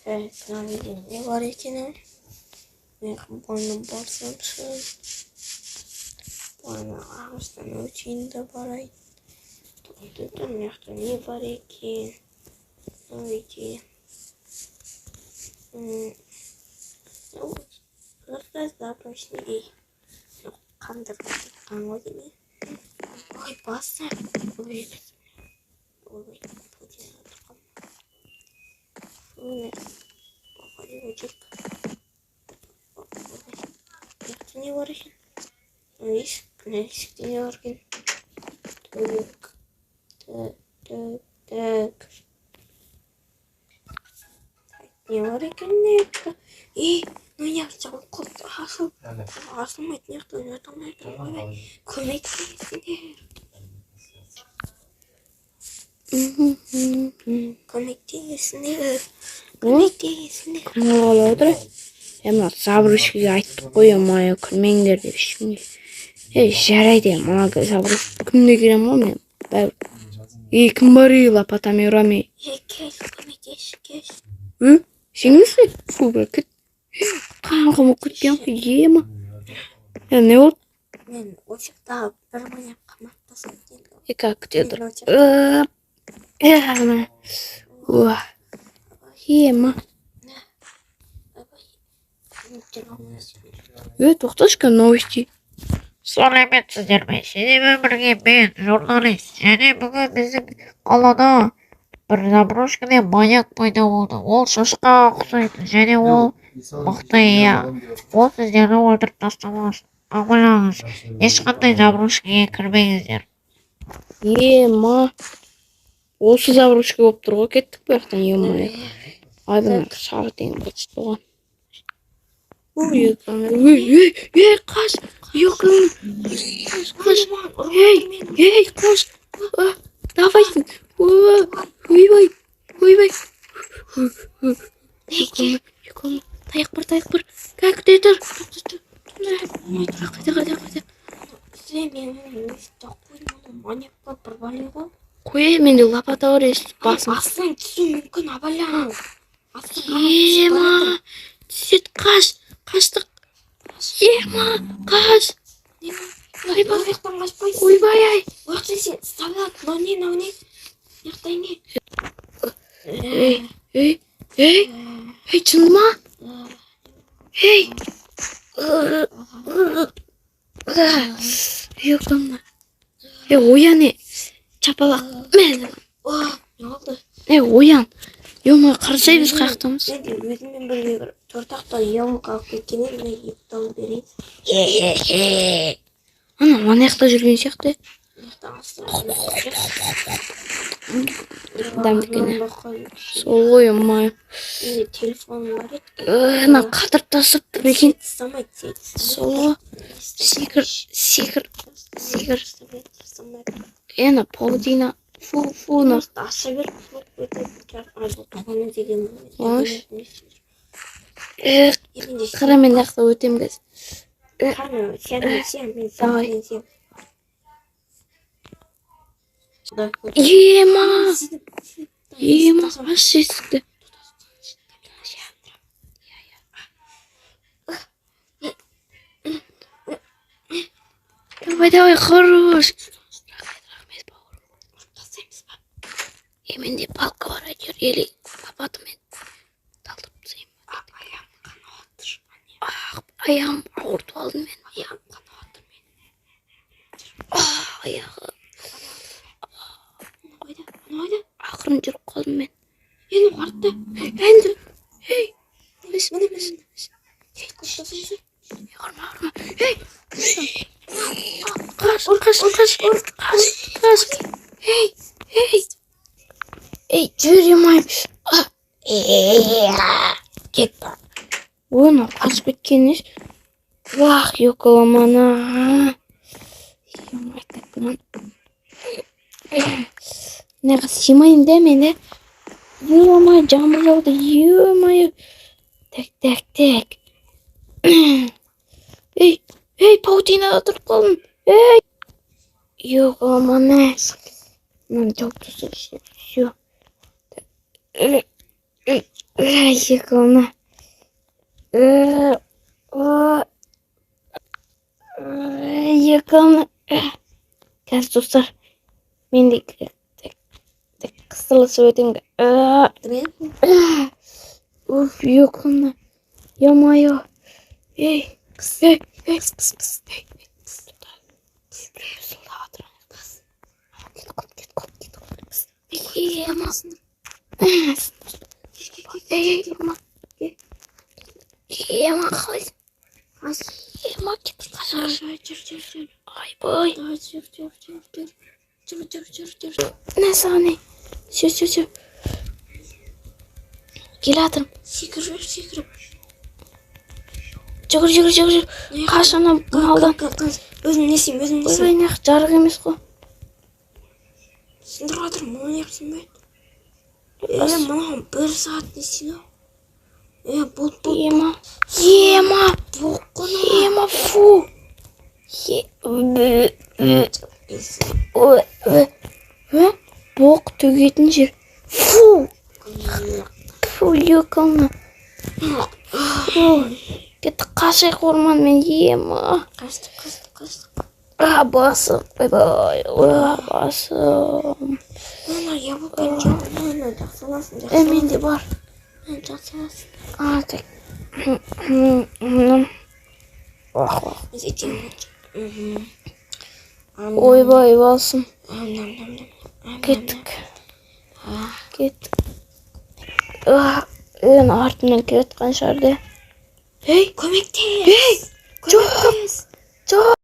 Evet, ne var içine? Bana basmışsın. Bana ağızdan ölçüğünde parayı. Dedim yakta ne var ki? Ne ki? Раз запрашни и кандыр аңгоди ми? Ой, басса. Ой, не варишь? Видишь, не варишь. Так. Не варишь, и ну я взял кот, асылмайды неқтан өтілмайды ғой, көмектесіңдер. Көмектесіңдер. Кім олып отыр? Мына Забрушкаға айттық қой, мая күлмеңдер деп ешкімге. Жарайды, мына Забруш күнде келем ғой мен. Кім бар лопатамен ұрамай? Кел, көмектес. Сен өсі? Фу, бір күт. Қанқымы күткен қой, ема. Не болды? Мен очықта бір маяқ қаматтасым. Как күтеді? Ема. Тоқташқа новости. Сәлеметсіздер ме? Сенемен бірге мен, журналист, және бүгін біздің қалада бір Забрушкамен маяк пайда болды. Ол шошқаға ұқсайды, және ол мықты, иә. Ол сіздерді өлтіріп тастамас. Абайлаңыз, ешқандай Забрушкаға кірмеңіздер. Ема. Осы Забрушка болып тұр ғой, кеттік бияқтан, ема. Айдың сары деген бұлшты болған. Қаш! Юқын! Қаш! Қаш! Давайсың! Ойбай! Юқын! Таяқ бар! Как ты тұр? Қайда. Маньякқа бір бәле ғой. Қой, менде лопата бар естіп басым. Астан түсу мүмкін, абайлаң. Ема! Түсет, қаштық. Ема! Қаш! Ойбай! Уақытын сен сабылат, науне. Яқтай не? Ей, шын ма? Ей! Yoklama. Oyan çapalak. Ne oldu? Oyan. Yoma қарсай біз қаяқтамыз. Мен де өзіммен бірге бір тортақтан яуын қалып кеткенен мен еттауы берейін. Ана жақта жүрген сияқты. Дәмдікені. Сол ғой, ма. Менде телефоным бар еді. Ана қатырып тасып тұр екен. Сол ғой. Секір. Ана паудина. Фу. Аша бер. Туғаны деген. Қара мен жақта өтем кәз. Сен. Ема, аш есікті. Давай, хорош. Рахмет, бауырым. Менде палка бар, әйтеуір еле лопатамен талдып тастаймын. Аяғым ауыртып алдым мен. Аяғы. Ақырын жүріп қалдым мен. Енді қартты. Енді. Міне. Құрма. Қаш. Жүрем кетті. Оны қашып кеткенеш. Yokalamana. Neға симайым да мен де. Ема, жамбыл жауды. Ема. Так. Паутинада тұрып қалдым. Yokalamana. Мынаны жауып тастайын. Все. Yıkılma. Yıkılma. Қазір достар, мен де қысылысып өтемін. Уф, yıkılma. Ё-моё. Ей, ей, ей, пыс. Ема қалай? Ема кетіп қалай? Жүр. Айбай. Жүр. Не саған не? Жүр. Келатырмын. Секіріп. Жүгір. Қашана малдан. Өзім несейм. Ойбай, неғып жарық емес қой. Сендір жатырмын, мұны неғыпсың бе? Мынаған 1 сағат несейін. Бол. Ема. Фу. Боқ төгетін жер. Фу, yıkılма. Кетті қашайық орманмен. Ема. Қастық. Басым. Ойбай. Басым. Яблоканы жауын жақсаласын. Менде бар. Жақсаласын. Так. Ойбай, басым. Кеттік. Артынан келетқан шығарды. Көмектес. Жоқ.